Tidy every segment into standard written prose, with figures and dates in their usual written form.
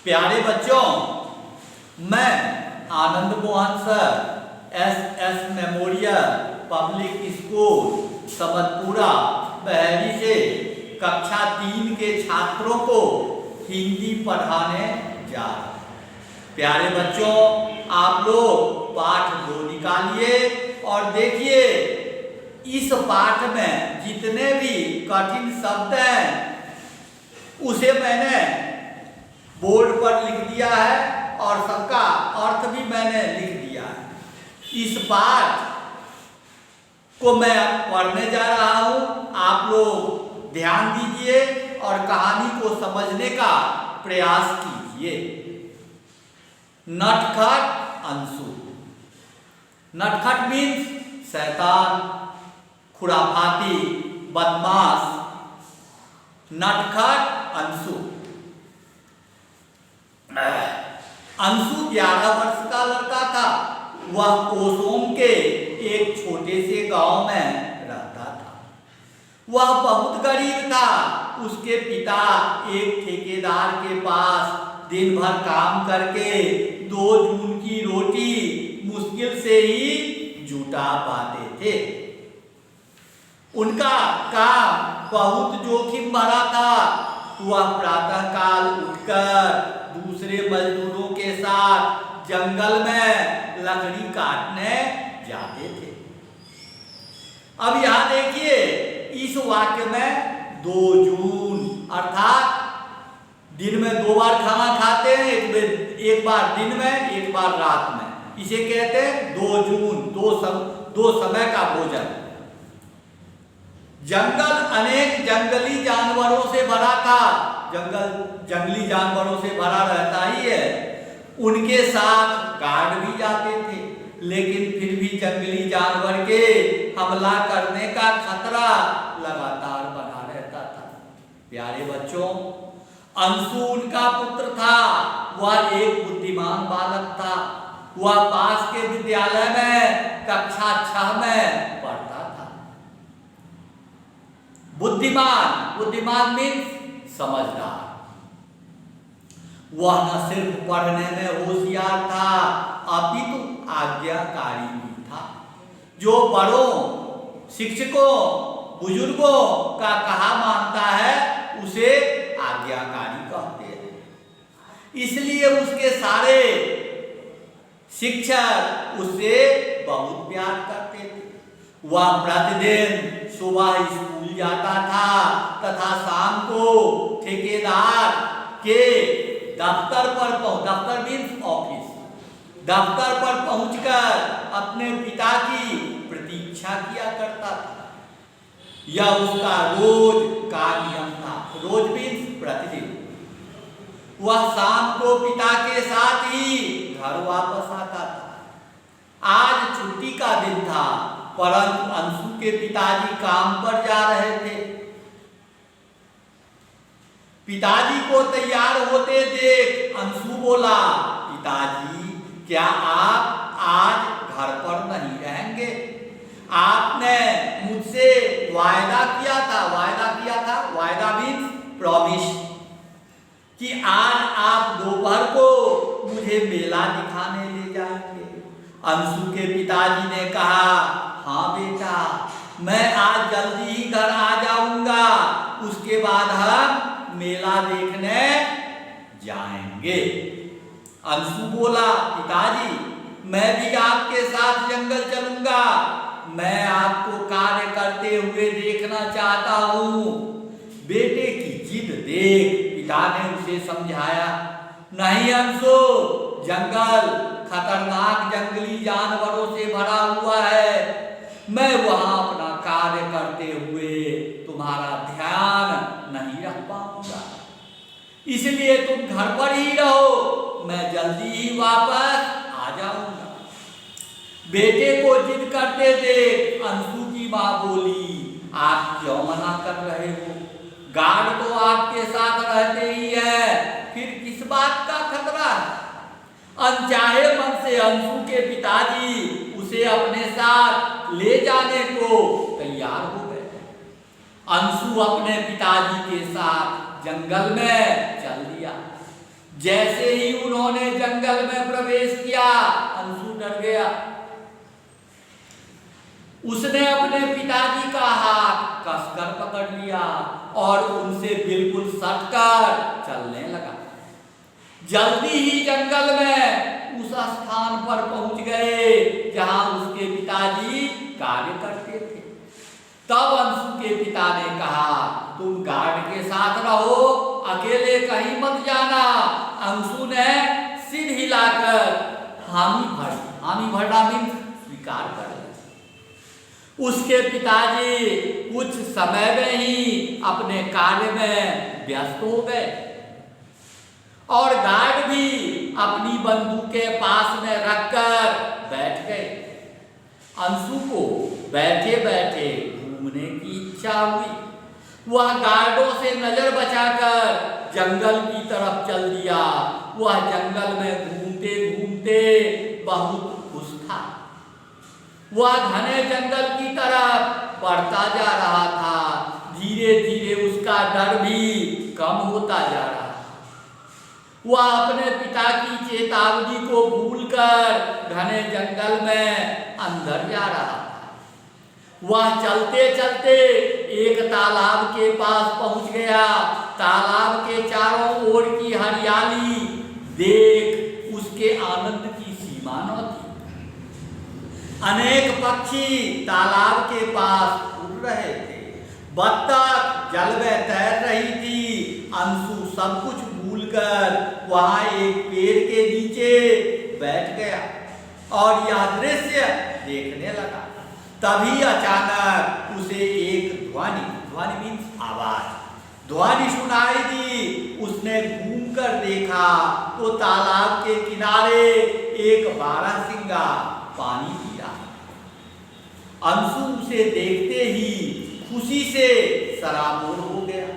प्यारे बच्चों, मैं Anand Mohan sir S memorial public school Samatpura Bahri से कक्षा 3 के छात्रों को हिंदी पढ़ाने जा रहा हूं। प्यारे बच्चों, आप लोग पाठ 2 निकालिए और देखिए इस पाठ में जितने भी कठिन शब्द हैं उसे मैंने बोर्ड पर लिख दिया है और सबका अर्थ भी मैंने लिख दिया है। इस पाठ को मैं पढ़ने जा रहा हूं, आप लोग ध्यान दीजिए और कहानी को समझने का प्रयास कीजिए। नटखट अंशु। नटखट मीन्स शैतान, खुराफाती, बदमाश। नटखट अंशु। अंशु 11 वर्ष का लड़का था। वह कोसोम के एक छोटे से गांव में रहता था। वह बहुत गरीब था। उसके पिता एक ठेकेदार के पास दिन भर काम करके 2 जून की रोटी मुश्किल से ही जुटा पाते थे। उनका काम बहुत जोखिम भरा था। वह प्रातःकाल उठकर दूसरे मजदूरों के साथ जंगल में लकड़ी काटने जाते थे। अब यहां देखिए इस वाक्य में 2 जून अर्थात दिन में 2 बार खाना खाते हैं, एक बार दिन में एक बार रात में। इसे कहते हैं 2 जून, दो समय का भोजन। जंगल अनेक जंगली जानवरों से भरा था। जंगल जंगली जानवरों से भरा रहता ही है। उनके साथ गार्ड भी जाते थे, लेकिन फिर भी जंगली जानवर के हमला करने का खतरा लगातार बना रहता था। प्यारे बच्चों, अंशु उनका पुत्र था। वह एक बुद्धिमान बालक था। वह पास के विद्यालय में कक्षा 6 में पढ़ता था। बुद्धिमान मीन्स समझदार। वह न सिर्फ पढ़ने में होशियार था, अपितु आज्ञाकारी भी था। जो बड़ों, शिक्षकों, बुजुर्गों का कहा मानता है उसे आज्ञाकारी कहते हैं। इसलिए उसके सारे शिक्षक उससे बहुत प्यार करते थे। वह प्रतिदिन सुबह स्कूल जाता था तथा शाम को ठेकेदार के दफ्तर मीन्स ऑफिस, दफ्तर पर पहुंचकर अपने पिता की प्रतीक्षा किया करता था। यह उसका रोज का नियम था। रोज मीन्स प्रतिदिन। वह शाम को पिता के साथ ही घर वापस आता था। आज छुट्टी का दिन था, परंतु अंशु के पिताजी काम पर जा रहे थे। पिताजी को तैयार होते देख अंशु बोला, पिताजी क्या आप आज घर पर नहीं रहेंगे? आपने मुझसे वायदा किया था, वायदा मीन्स प्रॉमिस, कि आज आप दोपहर को मुझे मेला दिखाने ले जाएंगे। अंशु के पिताजी ने कहा, हाँ बेटा, मैं आज जल्दी ही घर आ जाऊंगा, उसके बाद हम मेला देखने जाएंगे। अंशु बोला, पिताजी मैं भी आपके साथ जंगल चलूंगा। मैं आपको कार्य करते हुए देखना चाहता हूं। बेटे की जिद देख पिता ने उसे समझाया, नहीं अंशु, जंगल खतरनाक जंगली जानवरों से भरा हुआ है। मैं वहां अपना कार्य करते हुए तुम्हारा ध्यान नहीं रख पाऊंगा, इसलिए तुम घर पर ही रहो, मैं जल्दी ही वापस आ जाऊंगा। बेटे को जिद करते देख अंशु की मां बोली, आप क्यों मना कर रहे हो? गार्ड तो आपके साथ रहते ही है, फिर किस बात का खतरा है? अनचाहे मन से अंशु के पिताजी उसे अपने साथ ले जाने को तैयार हो गए। अंशु अपने पिताजी के साथ जंगल में चल दिया। जैसे ही उन्होंने जंगल में प्रवेश किया, अंशु डर गया। उसने अपने पिताजी का हाथ कसकर पकड़ लिया और उनसे बिल्कुल सटकर चलने लगा। जल्दी ही जंगल में उस स्थान पर पहुंच गए जहां उसके पिताजी कार्य करते थे। तब अंशु के पिता ने कहा, तुम गार्ड के साथ रहो, अकेले कहीं मत जाना। अंशु ने सिर हिलाकर हामी भरना मीन्स स्वीकार कर लिया। उसके पिताजी कुछ समय में ही अपने कार्य में व्यस्त हो गए और गार्ड भी अपनी बंदूकें पास में रखकर बैठ गए। अंशु को बैठे बैठे घूमने की इच्छा हुई। वह गार्डों से नजर बचाकर जंगल की तरफ चल दिया। वह जंगल में घूमते घूमते बहुत खुश था। वह घने जंगल की तरफ बढ़ता जा रहा था। धीरे धीरे उसका डर भी कम होता जा रहा था। वह अपने पिता की चेतावनी को भूलकर घने जंगल में अंदर जा रहा था। वह चलते चलते एक तालाब के पास पहुंच गया। तालाब के चारों ओर की हरियाली देख उसके आनंद की सीमा न थी। अनेक पक्षी तालाब के पास उड़ रहे थे। बत्तख जल में तैर रही थी। अंशु सब कुछ भूलकर वहां एक पेड़ के नीचे बैठ गया और यह दृश्य देखने लगा। तभी अचानक उसे एक ध्वनि मीन्स आवाज, ध्वनि सुनाई दी। उसने घूमकर देखा तो तालाब के किनारे एक बारहसिंगा पानी पी रहा। अंशु उसे देखते ही खुशी से सराबोर हो गया।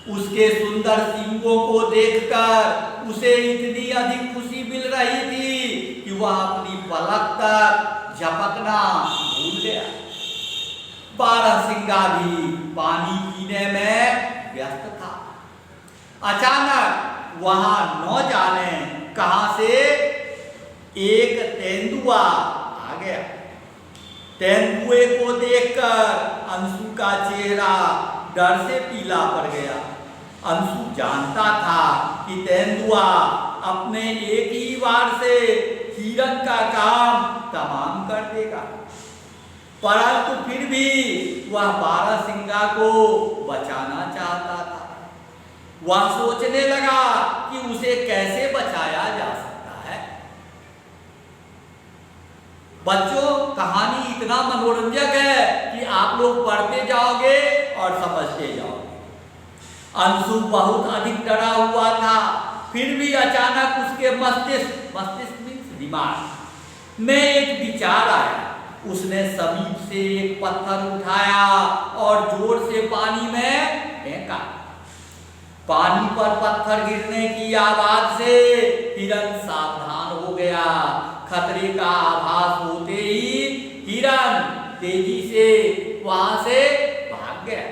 उसके सुंदर सींगों को देखकर उसे इतनी अधिक खुशी मिल रही थी कि वह अपनी पलक तक झपकना भूल गया। बारहसिंगा भी पानी पीने में व्यस्त था। अचानक वहां न जाने कहां से एक तेंदुआ आ गया। तेंदुए को देखकर अंशु का चेहरा डर से पीला पड़ गया। अंशु जानता था कि तेंदुआ अपने एक ही वार से हिरण का काम तमाम कर देगा, परंतु फिर भी वह बारहसिंगा को बचाना चाहता था। वह सोचने लगा कि उसे कैसे बचाया जा सकता है। बच्चों, कहानी इतना मनोरंजक है कि आप लोग पढ़ते जाओगे और समझते जाओगे। अंशु बहुत अधिक डरा हुआ था। फिर भी अचानक उसके मस्तिष्क मीन्स दिमाग में एक विचार आया। उसने समीप से एक पत्थर उठाया और जोर से पानी में फेंका। पानी पर पत्थर गिरने की आवाज से हिरण सावधान हो गया। खतरे का आभास होते ही हिरण तेजी से वहां से भाग गया।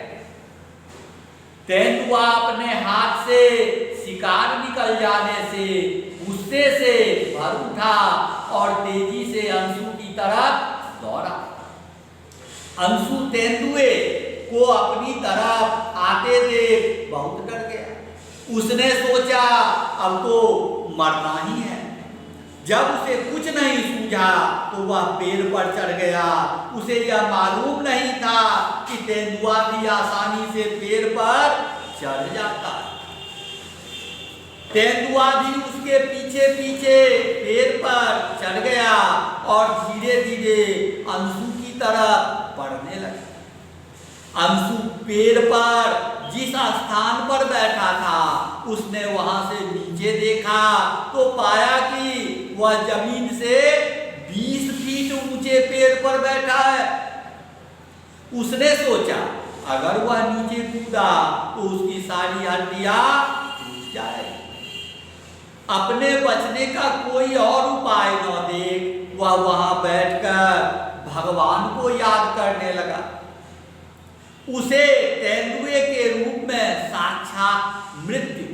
तेंदुआ अपने हाथ से शिकार निकल जाने से गुस्से से भर उठा और तेजी से अंशु की तरफ दौड़ा। अंशु तेंदुए को अपनी तरफ आते देख बहुत डर गया। उसने सोचा अब तो मरना ही है। जब उसे कुछ नहीं सूझा तो वह पेड़ पर चढ़ गया। उसे यह मालूम नहीं था कि तेंदुआ भी आसानी से पेड़ पर चढ़ जाता है। तेंदुआ भी उसके पीछे पीछे पेड़ पर चढ़ गया और धीरे धीरे अंशु की तरफ बढ़ने लगा। अंशु पेड़ पर जिस स्थान पर बैठा था उसने वहां से नीचे देखा तो पाया कि वह जमीन से 20 फीट ऊंचे पेड़ पर बैठा है। उसने सोचा अगर वह नीचे कूदा तो उसकी सारी हड्डियां टूट जाएगी। अपने बचने का कोई और उपाय न देख वह वहां बैठकर भगवान को याद करने लगा। उसे तेंदुए के रूप में साक्षात मृत्यु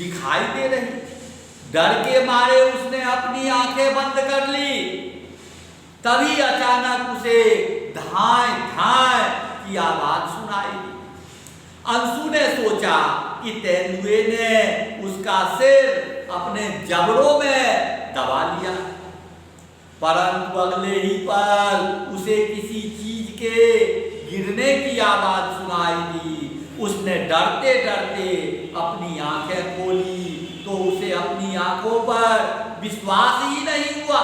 दिखाई दे रही। डर के मारे उसने अपनी आंखें बंद कर ली। तभी अचानक उसे धाय धाय की आवाज सुनाई दी। अंशु ने सोचा कि तेंदुए ने उसका सिर अपने जबड़ों में दबा लिया, परंतु अगले ही पल उसे किसी चीज के गिरने की आवाज सुनाई दी। उसने डरते डरते अपनी आंखें खोली तो उसे अपनी आंखों पर विश्वास ही नहीं हुआ।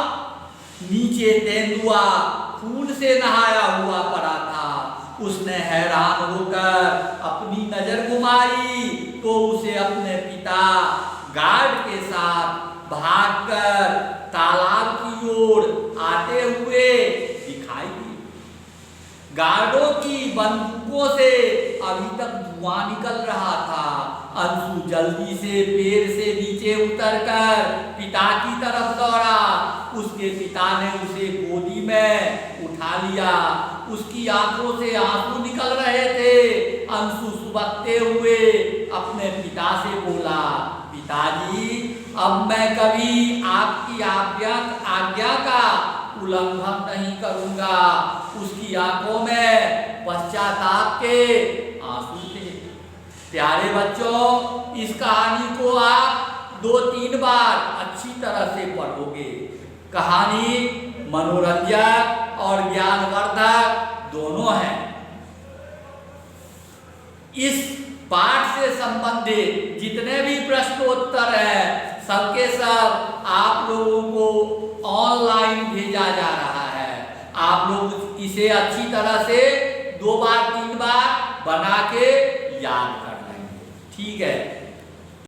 नीचे तेंदुआ खून से नहाया हुआ पड़ा था। उसने हैरान होकर अपनी नजर घुमाई तो उसे अपने पिता गार्ड के साथ भागकर तालाब की ओर आते हुए दिखाई दिए। गार्डों की बंदूकों से अभी तक धुआं निकल रहा था। अंशु जल्दी से पेड़ से नीचे उतरकर पिता की तरफ दौड़ा। उसके पिता ने उसे गोदी में उठा लिया। उसकी आंखों से आंसू निकल रहे थे। अंशु सुबकते हुए अपने पिता से बोला, पिताजी, अब मैं कभी आपकी आज्ञा का उल्लंघन नहीं करूंगा। उसकी आंखों में पश्चाताप के आंसू थे। प्यारे बच्चों, इस कहानी को आप 2-3 बार अच्छी तरह से पढ़ोगे। कहानी मनोरंजक और ज्ञानवर्धक दोनों है। इस पाठ से संबंधित जितने भी प्रश्नोत्तर हैं सबके सब आप लोगों को ऑनलाइन भेजा जा रहा है। आप लोग इसे अच्छी तरह से 2 बार 3 बार बना के याद कर लेंगे। ठीक है।